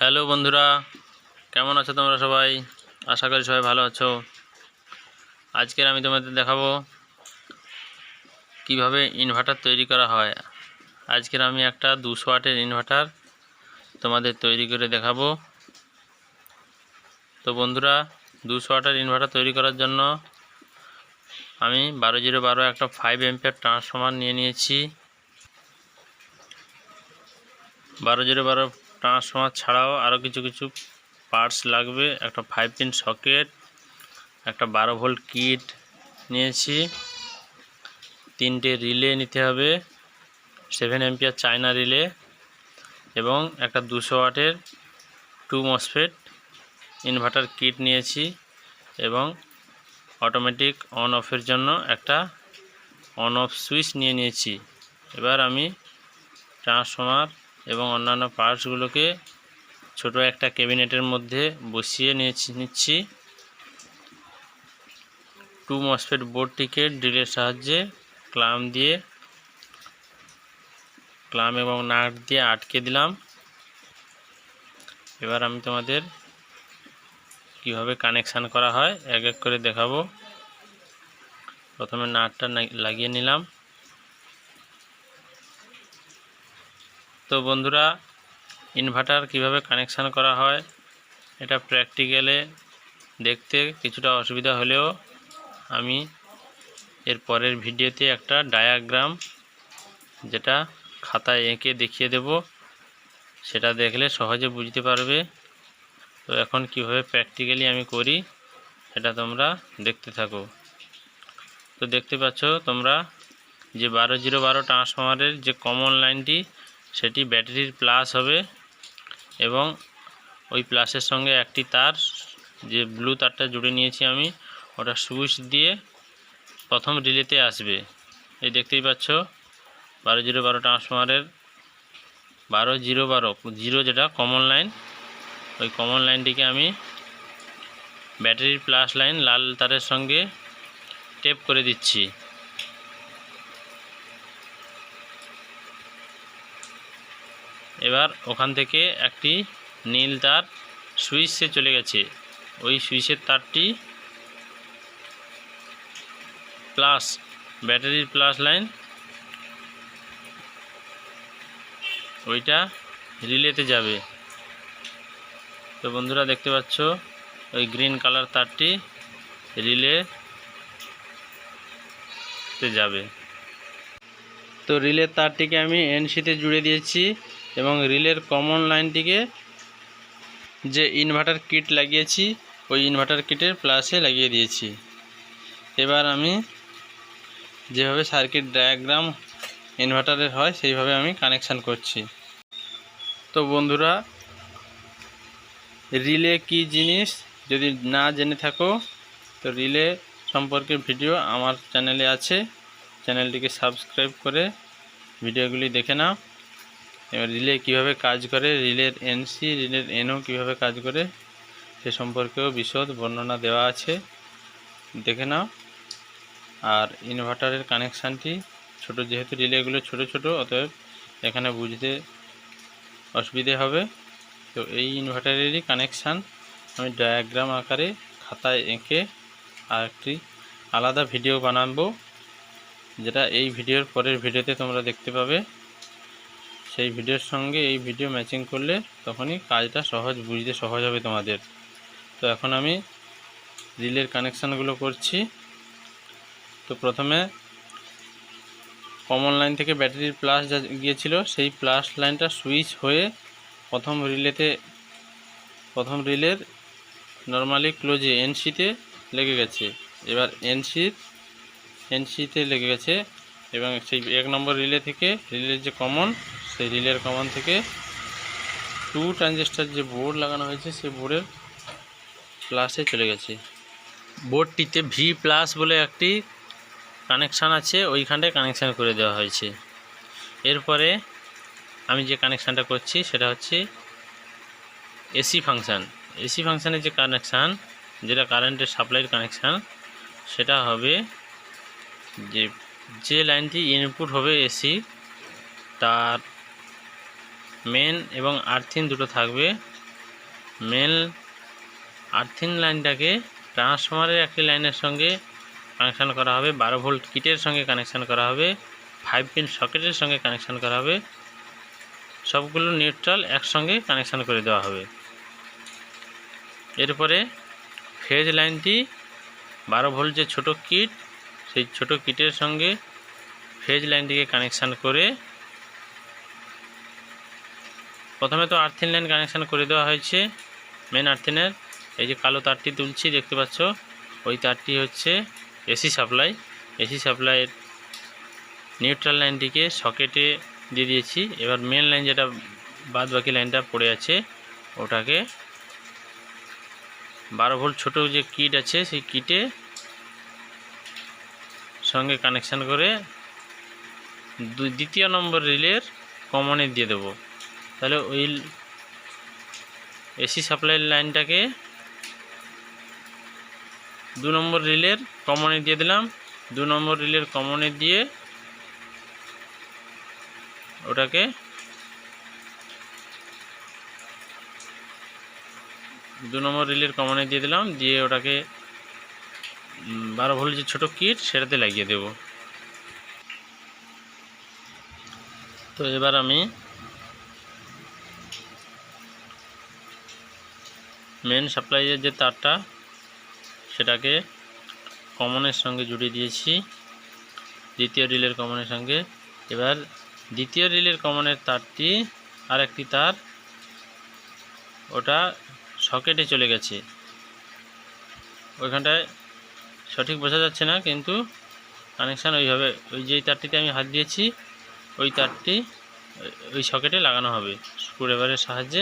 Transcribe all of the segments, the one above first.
Hello বন্ধুরা, কেমন আছো তোমরা সবাই? আশা করি সবাই ভালো আছো। আজকের আমি তোমাদের দেখাবো কিভাবে ইনভার্টার তৈরি করা হয়। আজকের আমি একটা 200 ওয়াটের ইনভার্টার তোমাদের তৈরি করে দেখাবো। তো বন্ধুরা, 200 ওয়াটের ইনভার্টার তৈরি করার জন্য আমি 12012 একটা 5 অ্যাম্পিয়ার ট্রান্সফরমার নিয়ে নিয়েছি। 12012 ট্রান্সফরমার ছাড়াও আরও কিছু পার্টস লাগবে। একটা 5 পিন সকেট, একটা 12 ভোল্ট কিট নিয়েছি, 3টে রিলে নিতে হবে, 7 অ্যাম্পিয়ার চায়না রিলে এবং একটা 200 ওয়াটের 2 মসফেট ইনভার্টার কিট নিয়েছি এবং অটোমেটিক অন অফের জন্য একটা অন অফ সুইচ নিয়েছি। এবার আমি ট্রান্সফরমার এবং অন্যান্য পার্টসগুলোকে ছোট একটা ক্যাবিনেটের মধ্যে বসিয়ে নিচ্ছি। 2 মসফেট বোর্ডটিকে ড্রিলের সাহায্যে ক্লাম এবং নাট দিয়ে আটকে দিলাম। এবার আমি তোমাদের কিভাবে কানেকশান করা হয় এক এক করে দেখাবো। প্রথমে নাটটা লাগিয়ে নিলাম। তো বন্ধুরা, ইনভার্টার কিভাবে কানেকশান করা হয় এটা প্র্যাকটিক্যালে দেখতে কিছুটা অসুবিধা হলেও আমি এর পরের ভিডিওতে একটা ডায়াগ্রাম যেটা খাতায় এঁকে দেখিয়ে দেব, সেটা দেখলে সহজে বুঝতে পারবে। তো এখন কিভাবে প্র্যাকটিক্যালি আমি করি সেটা তোমরা দেখতে থাকো। তো দেখতে পাচ্ছ তোমরা যে 12012 ট্রান্সফরমারের যে কমন লাইনটি সেটি ব্যাটারির প্লাস হবে এবং ওই প্লাসের সঙ্গে একটি তার, যে ব্লু তারটা জুড়ে নিয়েছি আমি, ওটা সুইচ দিয়ে প্রথম রিলেতে আসবে। এই দেখতেই পাচ্ছ 12012 ট্রান্সফরমারের 12012 যেটা কমন লাইন, ওই কমন লাইনটিকে আমি ব্যাটারির প্লাস লাইন লাল তারের সঙ্গে টেপ করে দিচ্ছি। এবার ওখান থেকে একটি নীল তার সুইচে চলে গেছে, ওই সুইচের তারটি প্লাস ব্যাটারির প্লাস লাইন, ওইটা রিলেতে যাবে। তো বন্ধুরা দেখতে পাচ্ছ ওই গ্রিন কালার তারটি রিলেতে যাবে। তো রিলের তারটিকে আমি এনসিতে জুড়ে দিয়েছি এবং রিলের কমন লাইনটিকে যে ইনভার্টার কিট লাগিয়েছি ওই ইনভার্টার কিটের প্লাসে লাগিয়ে দিয়েছি। এবার আমি যেভাবে সার্কিট ডায়াগ্রাম ইনভার্টারের হয় সেইভাবে আমি কানেকশান করছি। তো বন্ধুরা, রিলে কি জিনিস যদি না জেনে থাকো তো রিলে সম্পর্কে ভিডিও আমার চ্যানেলে আছে, চ্যানেলটিকে সাবস্ক্রাইব করে ভিডিওগুলি দেখে নাও। এবার রিলে কিভাবে কাজ করে, রিলের এনসি রিলের এনও কিভাবে কাজ করে সে সম্পর্কেও বিশদ বর্ণনা দেওয়া আছে, দেখে নাও। আর ইনভার্টারের কানেকশানটি ছোট, যেহেতু রিলেগুলো ছোট অতএব এখানে বুঝতে অসুবিধে হবে। তো এই ইনভার্টারেরই কানেকশান আমি ডায়াগ্রাম আকারে খাতায় এঁকে আর একটি আলাদা ভিডিও বানাবো, যেটা এই ভিডিওর পরের ভিডিওতে তোমরা দেখতে পাবে। সেই ভিডিওর সঙ্গে এই ভিডিও ম্যাচিং করলে তখনই কাজটা বুঝতে সহজ হবে তোমাদের। তো এখন আমি রিলের কানেকশানগুলো করছি। তো প্রথমে কমন লাইন থেকে ব্যাটারির প্লাস যা গিয়েছিল সেই প্লাস লাইনটা সুইচ হয়ে প্রথম রিলের নর্মালি ক্লোজে এনসিতে লেগে গেছে। এবার এনসিতে লেগে গেছে এবং সেই 1 নম্বর রিলে থেকে রিলের যে কমন, সেই রিলের কমন থেকে 2 ট্রানজিস্টার যে বোর্ড লাগানো হয়েছে সেই বোর্ডের প্লাসে চলে গেছে। বোর্ডটিতে ভি প্লাস বলে একটি কানেকশান আছে, ওইখানটায় কানেকশান করে দেওয়া হয়েছে। এরপরে আমি যে কানেকশানটা করছি সেটা হচ্ছে এসি ফাংশানের যে কানেকশান, যেটা কারেন্টের সাপ্লাইয়ের কানেকশান, সেটা হবে যে লাইনটি ইনপুট হবে এসি, তার মেন এবং আর্থিন দুটো থাকবে মেন আর্থিং লাইনটাকে ট্রান্সফরমারের একটি লাইনের সঙ্গে কানেকশান করা হবে, 12 ভোল্ট কিটের সঙ্গে কানেকশান করা হবে, 5 পিন সকেটের সঙ্গে কানেকশান করা হবে, সবগুলো নিউট্রাল একসঙ্গে কানেকশান করে দেওয়া হবে। এরপরে ফেজ লাইনটি 12 ভোল্ট যে ছোটো কিট, সেই ছোটো কিটের সঙ্গে ফেজ লাইনটিকে কানেকশান করে, প্রথমে তো আর্থিং লাইন কানেকশান করে দেওয়া হয়েছে মেন আর্থিনের। এই যে কালো তারটি তুলছি দেখতে পাচ্ছ, ওই তারটি হচ্ছে এসি সাপ্লাই। এসি সাপ্লাইয়ের নিউট্রাল লাইনটিকে সকেটে দিয়ে দিয়েছি। এবার মেন লাইন যেটা বাদ বাকি লাইনটা পড়ে আছে, ওটাকে 12 ভোল্ট ছোটো যে কিট আছে সেই কিটে সঙ্গে কানেকশান করে দ্বিতীয় নম্বর রিলের কমনে দিয়ে দেবো। তাহলে ওই এসি সাপ্লাইয়ের লাইনটাকে 2 নম্বর রিলের কমনে দিয়ে দিলাম। 2 নম্বর রিলের কমনে দিয়ে ওটাকে 2 নম্বর রিলের কমনে দিয়ে দিলাম, দিয়ে ওটাকে 12 ভোল্ট যে ছোটো কিট সেটাতে লাগিয়ে দেব। তো এবার আমি মেন সাপ্লাইয়ের যে তারটা সেটাকে কমনের সঙ্গে জুড়ে দিয়েছি, দ্বিতীয় রিলের কমনের সঙ্গে। এবার দ্বিতীয় রিলের কমনের তারটি আর একটি তার ওটা সকেটে চলে গেছে। ওইখানটায় সঠিক বোঝা যাচ্ছে না, কিন্তু কানেকশান ওইভাবে, ওই যেই তারটিতে আমি হাত দিয়েছি ওই তারটি ওই সকেটে লাগানো হবে, স্ক্রুড্রাইভারের সাহায্যে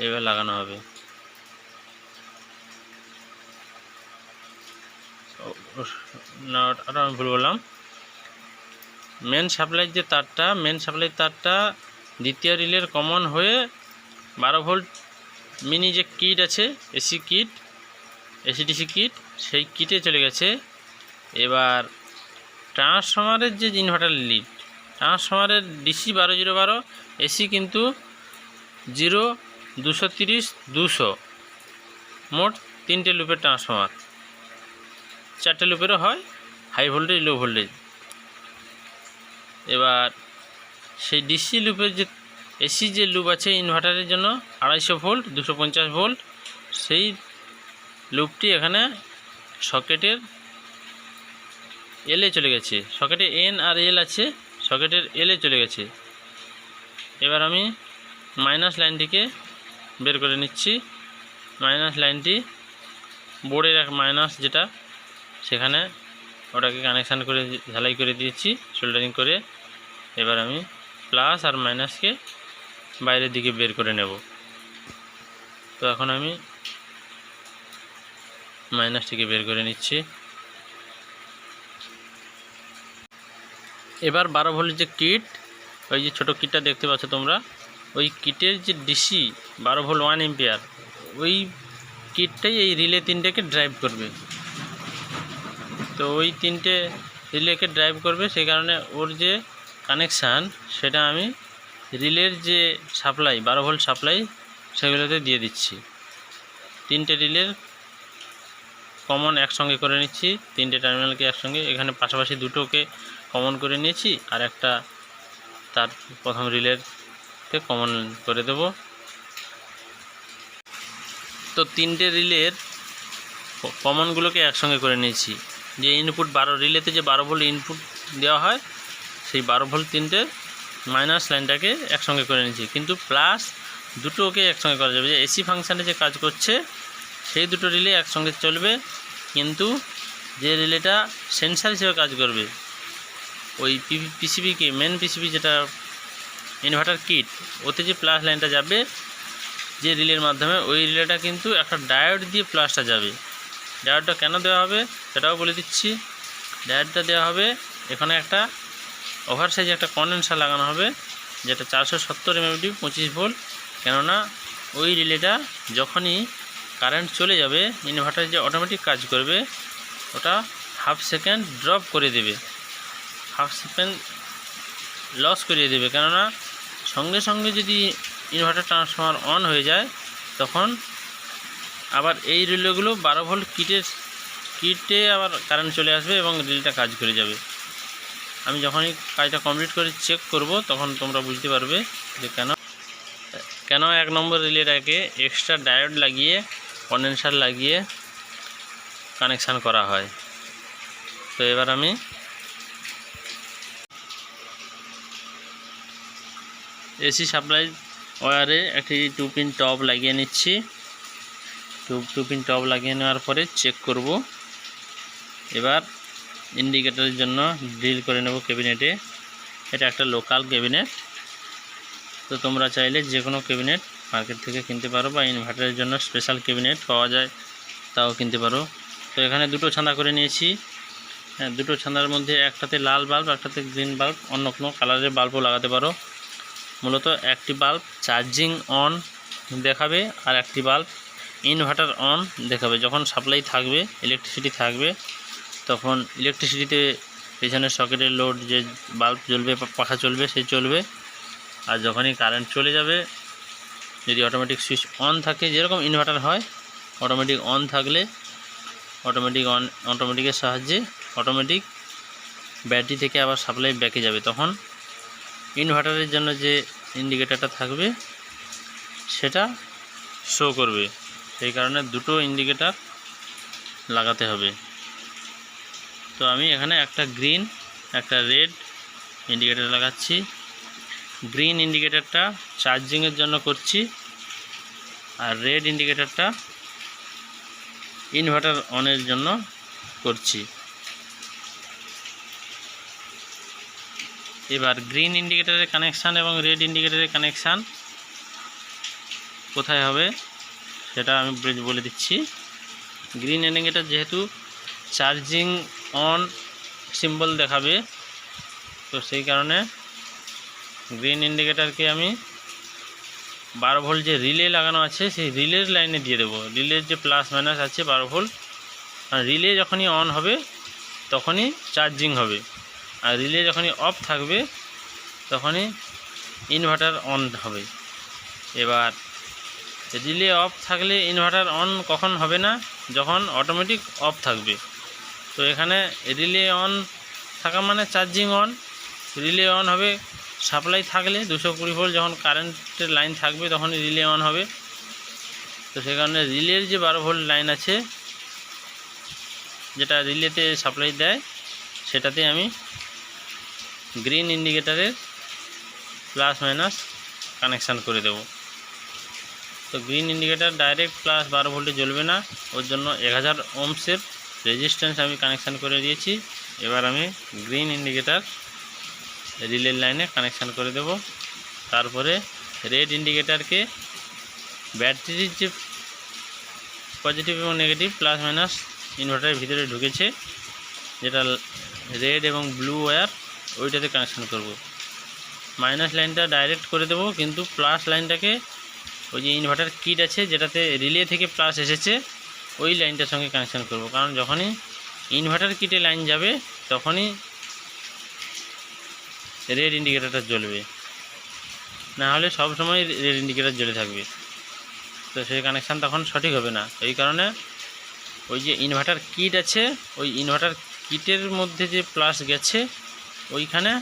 এবার লাগানো হবে। না, ওটা আমি ভুল বললাম। মেন সাপ্লাইয়ের যে তারটা, মেন সাপ্লাইয়ের তারটা দ্বিতীয় রিলের কমন হয়ে 12 ভোল্ট মিনি যে কিট আছে, এসি কিট, এসিডিসি কিট, সেই কিটে চলে গেছে। এবার ট্রান্সফরমারের যে ইনভার্টার লিড, ট্রান্সফরমারের ডিসি 12-0-12, এসি কিন্তু 0, 230, 200, মোট 3টে লুপের ট্রান্সফরমার। 4টে লুপেরও হয়, হাই ভোল্টেজ লো ভোল্টেজ। এবার সেই ডিসি লুপের যে এসি যে লুপ আছে ইনভার্টারের জন্য 250 ভোল্ট, 250 ভোল্ট, সেই লুপটি এখানে সকেটের এলে চলে গেছে। সকেটে এন আর এল আছে, সকেটের এলে চলে গেছে। এবার আমি মাইনাস লাইনটিকে বের করে নিচ্ছি। মাইনাস লাইনটি বোর্ডের এক মাইনাস যেটা, সেখানে ওটাকে কানেকশান করে ঝালাই করে দিয়েছি সোল্ডারিং করে। এবার আমি প্লাস আর মাইনাসকে বাইরের দিকে বের করে নেব। তো এখন আমি মাইনাসটিকে বের করে নিচ্ছি। এবার 12 ভোল্টের যে কিট, ওই যে ছোটো কিটটা দেখতে পাচ্ছ তোমরা, ওই কিটের যে ডিসি 12 ভোল্ট 1 এম্পিয়ার, ওই কিটটাই এই রিলে 3টেকে ড্রাইভ করবে। তো ওই 3টে রিলেকে ড্রাইভ করবে, সেই কারণে ওর যে কানেকশান সেটা আমি রিলের যে সাপ্লাই 12 ভোল্ট সাপ্লাই সেগুলোতে দিয়ে দিচ্ছি। 3টে রিলের কমন একসঙ্গে করে নিচ্ছি, 3টে টার্মিনালকে একসঙ্গে, এখানে পাশাপাশি দুটোকে কমন করে নিয়েছি, আর একটা তার প্রথম রিলেরকে কমন করে দেব। তো 3টে রিলের কমনগুলোকে একসঙ্গে করে নিয়েছি। যে ইনপুট 12 রিলেতে যে 12 ভোল্ট ইনপুট দেওয়া হয়, সেই 12 ভোল্ট 3টে মাইনাস লাইনটাকে একসঙ্গে করে নিয়েছি, কিন্তু প্লাস দুটোকে একসঙ্গে করা যাবে। যে এসি ফাংশানে যে কাজ করছে সেই দুটো রিলে একসঙ্গে চলবে, কিন্তু যে রিলেটা সেন্সার হিসেবে কাজ করবে, ওই পিসিবিকে, মেন পিসিবি যেটা ইনভার্টার কিট, ওতে যে প্লাস লাইনটা যাবে যে রিলের মাধ্যমে, ওই রিলেটা কিন্তু একটা ডায়োড দিয়ে প্লাসটা যাবে। ডায়োডটা কেন দেওয়া হবে সেটাও বলে দিচ্ছি। ডায়োডটা দেওয়া হবে, এখানে একটা ওভার সাইজ একটা কন্ডেন্সার লাগানো হবে, যেটা 470 mAh 25 ভোল্ট। কেননা ওই রিলেটা যখনই কারেন্ট চলে যাবে, ইনভার্টার যে অটোমেটিক কাজ করবে, ওটা হাফ সেকেন্ড ড্রপ করে দেবে, হাফ সেকেন্ড লস করিয়ে দেবে। কেননা সঙ্গে সঙ্গে যদি ইনভার্টার ট্রান্সফরমার অন হয়ে যায়, তখন আবার এই রিলেগুলো 12 ভোল্ট কিটে আবার কারেন্ট চলে আসবে এবং রিলেটা কাজ করে যাবে। আমি যখনই কাজটা কমপ্লিট করে চেক করব তখন তোমরা বুঝতে পারবে যে কেন 1 নম্বর রিলেটাকে এক্সট্রা ডায়োড লাগিয়ে কন্ডেন্সার লাগিয়ে কানেকশান করা হয়। তো এবার আমি এসি সাপ্লাই ওয়্যারে একটি 2 পিন টপ লাগিয়ে নিচ্ছি। 2 পিন টপ লাগিয়ে নেওয়ার পরে চেক করব। এবার ইন্ডিকেটরের জন্য ড্রিল করে নেব ক্যাবিনেটে। এটা একটা লোকাল ক্যাবিনেট, তো তোমরা চাইলে যে কোনো ক্যাবিনেট মার্কেট থেকে কিনতে পারো বা ইনভার্টারের জন্য স্পেশাল ক্যাবিনেট পাওয়া যায়, তাও কিনতে পারো। তো এখানে 2টো ছাঁদা করে নিয়েছি। হ্যাঁ, 2টো ছাঁদার মধ্যে একটাতে লাল বাল্ব, একটাতে গ্রিন বাল্ব, অন্য কোনো কালারের বাল্বও লাগাতে পারো। মূলত একটি বাল্ব চার্জিং অন দেখাবে আর একটি বাল্ব ইনভার্টার অন দেখাবে। যখন সাপ্লাই থাকবে, ইলেকট্রিসিটি থাকবে, তখন ইলেকট্রিসিটিতে পেছনের সকেটের লোড যে বাল্ব জ্বলবে, পাখা চলবে, সেই চলবে। আর যখনই কারেন্ট চলে যাবে, যদি অটোমেটিক সুইচ অন থাকে, যেরকম ইনভার্টার হয়, অটোমেটিক অন থাকলে অটোমেটিকের সাহায্যে অটোমেটিক ব্যাটারি থেকে আবার সাপ্লাই ব্যাকে যাবে। তখন ইনভার্টারের জন্য যে ইন্ডিকেটরটা থাকবে সেটা শো করবে। সেই কারণে 2টো ইন্ডিকেটর লাগাতে হবে। তো আমি এখানে একটা গ্রিন একটা রেড ইন্ডিকেটর লাগাচ্ছি। গ্রিন ইন্ডিকেটরটা চার্জিংয়ের জন্য করছি, আর রেড ইন্ডিকেটরটা ইনভার্টার অনের জন্য করছি। এবার গ্রিন ইন্ডিকেটরের কানেকশান এবং রেড ইন্ডিকেটরের কানেকশান কোথায় হবে সেটা আমি বলে দিচ্ছি। গ্রিন ইন্ডিকেটর যেহেতু চার্জিং অন সিম্বল দেখাবে, তো সেই কারণে গ্রিন ইন্ডিকেটরকে আমি 12 ভোল্ট যে রিলে লাগানো আছে সেই রিলের লাইনে দিয়ে দেবো। রিলের যে প্লাস মাইনাস আছে 12 ভোল্ট, আর রিলে যখনই অন হবে তখনই চার্জিং হবে, আর রিলে যখনই অফ থাকবে তখনই ইনভার্টার অন হবে। এবার রিলে অফ থাকলে ইনভার্টার অন কখন হবে না? যখন অটোমেটিক অফ থাকবে। তো এখানে রিলে অন থাকা মানে চার্জিং অন, রিলে অন হবে সাপ্লাই থাকলে 220 ভোল্ট যখন কারেন্টের লাইন থাকবে তখনই রিলে অন হবে। তো সেই কারণে রিলের যে 12 ভোল্ট লাইন আছে, যেটা রিলেতে সাপ্লাই দেয়, সেটাতে আমি গ্রিন ইন্ডিকেটরের প্লাস মাইনাস কানেকশান করে দেব। তো গ্রিন ইন্ডিকেটর ডাইরেক্ট প্লাস 12 ভোল্টে জ্বলবে না, ওর জন্য 1000 ওহমসের রেজিস্ট্যান্স আমি কানেকশান করে দিয়েছি। এবার আমি গ্রিন ইন্ডিকেটর রিলের লাইনে কানেকশান করে দেব। তারপরে রেড ইন্ডিকেটরকে ব্যাটারির যে পজিটিভ এবং নেগেটিভ প্লাস মাইনাস ইনভার্টারের ভিতরে ঢুকেছে, যেটা রেড এবং ব্লু ওয়্যার, ওইটাতে কানেকশান করব। মাইনাস লাইনটা ডাইরেক্ট করে দেব, কিন্তু প্লাস লাইনটাকে ওই যে ইনভার্টার কিট আছে যেটাতে রিলে থেকে প্লাস এসেছে, ওই লাইনটার সঙ্গে কানেকশান করব। কারণ যখনই ইনভার্টার কিটে লাইন যাবে তখনই রেড ইন্ডিকেটরটা জ্বলবে, না হলে সব সময় রেড ইন্ডিকেটর জ্বলে থাকবে। তো সেই কানেকশান তখন সঠিক হবে না। এই কারণে ওই যে ইনভার্টার কিট আছে, ওই ইনভার্টার কিটের মধ্যে যে প্লাস গেছে, ওইখানে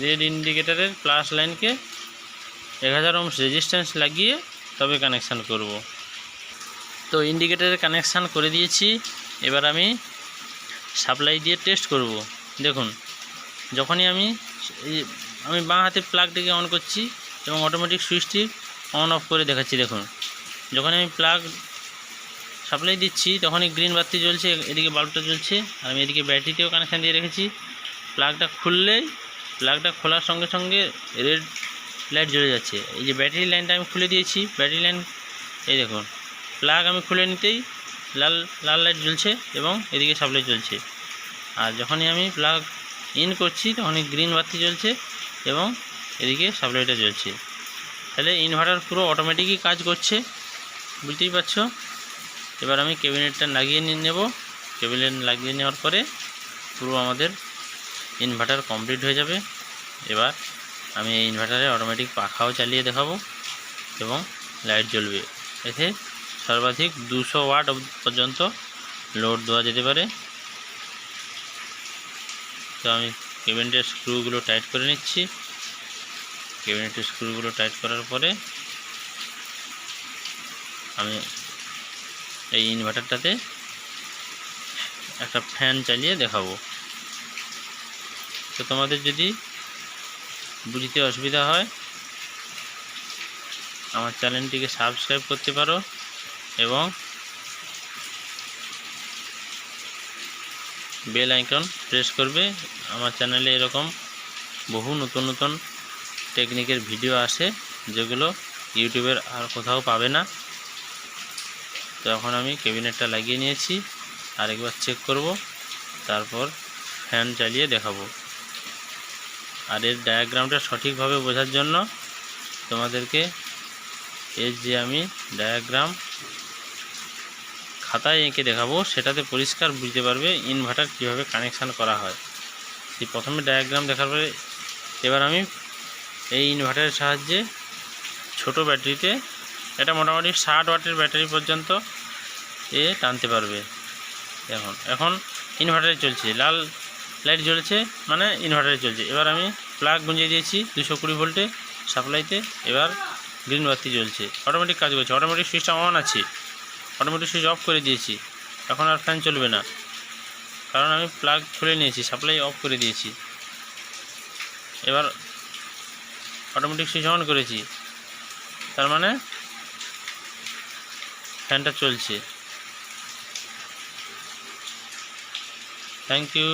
রেড ইন্ডিকেটরের প্লাস লাইনকে 1000 ওহমস রেজিস্ট্যান্স লাগিয়ে তবে কানেকশান করব। তো ইন্ডিকেটরের কানেকশান করে দিয়েছি। এবার আমি সাপ্লাই দিয়ে টেস্ট করব। দেখুন, যখনই আমি বাঁ হাতে প্লাগটিকে অন করছি এবং অটোমেটিক সুইচটি অন অফ করে দেখাচ্ছি। দেখুন, যখন আমি প্লাগ সাপ্লাই দিচ্ছি তখনই গ্রিন বাতি জ্বলছে, এদিকে বাল্বটা জ্বলছে, আর আমি এদিকে ব্যাটারিতেও কানেকশান দিয়ে রেখেছি। প্লাগটা খুললেই, প্লাগটা খোলার সঙ্গে সঙ্গে রেড লাইট জ্বলে যাচ্ছে। এই যে ব্যাটারি লাইনটা আমি খুলে দিয়েছি, ব্যাটারি লাইন, এই দেখুন, প্লাগ আমি খুলে নিতেই লাল লাইট জ্বলছে এবং এদিকে সাপ্লাই চলছে। আর যখনই আমি প্লাগ ইন করছি তখনই গ্রিন বাতি জ্বলছে এবং এদিকে সাপ্লাইটা জ্বলছে। তাহলে ইনভার্টার পুরো অটোমেটিকই কাজ করছে, বুঝতেই পারছো। এবার আমি ক্যাবিনেটটা লাগিয়ে নেব। ক্যাবিনেট লাগিয়ে নেওয়ার পরে পুরো আমাদের ইনভার্টার কমপ্লিট হয়ে যাবে। এবার আমি এই ইনভার্টারে অটোমেটিক পাখাও চালিয়ে দেখাবো এবং লাইট জ্বলবে এতে সর্বাধিক 200 ওয়াট পর্যন্ত লোড দেওয়া যেতে পারে। তো আমি ক্যাবিনেটের স্ক্রুগুলো টাইট করে নিচ্ছি। ক্যাবিনেটের স্ক্রুগুলো টাইট করার পরে আমি এই ইনভার্টারটাতে একটা ফ্যান চালিয়ে দেখাবো। তো তোমাদের যদি বুঝতে অসুবিধা হয় আমার চ্যানেলটিকে সাবস্ক্রাইব করতে পারো এবং বেল আইকন প্রেস করবে। আমার চ্যানেলে এরকম বহু নতুন নতুন টেকনিকের ভিডিও আসে যেগুলো ইউটিউবের আর কোথাও পাবে না। তো এখন আমি ক্যাবিনেটটা লাগিয়ে নিয়েছি, আরেকবার চেক করব, তারপর ফ্যান চালিয়ে দেখাবো। আর এর ডায়াগ্রামটা সঠিকভাবে বোঝার জন্য তোমাদেরকে এর যে আমি ডায়াগ্রাম খাতায় এঁকে দেখাবো, সেটাতে পরিষ্কার বুঝতে পারবে ইনভার্টার কীভাবে কানেকশান করা হয়। সেই প্রথমে ডায়াগ্রাম দেখার পরে এবার আমি এই ইনভার্টারের সাহায্যে ছোট ব্যাটারিতে, এটা মোটামুটি 60 ওয়াটের ব্যাটারি পর্যন্ত টানতে পারবে। এখন ইনভার্টারে চলছে, লাল লাইট জ্বলছে মানে ইনভার্টারে চলছে। এবার আমি প্লাগ গুঁজিয়ে দিয়েছি 220 ভোল্টে সাপ্লাইতে, এবার গ্রিন বাতি জ্বলছে, অটোমেটিক কাজ করছে। অটোমেটিক সুইচটা অন আছে, অটোমেটিক সুইচ অফ করে দিয়েছি। এখন আর ফ্যান চলবে না, কারণ আমি প্লাগ খুলে নিয়েছি, সাপ্লাই অফ করে দিয়েছি। এবার অটোমেটিক সুইচ অন করেছি, তার মানে ফ্যানটা চলছে। Thank you.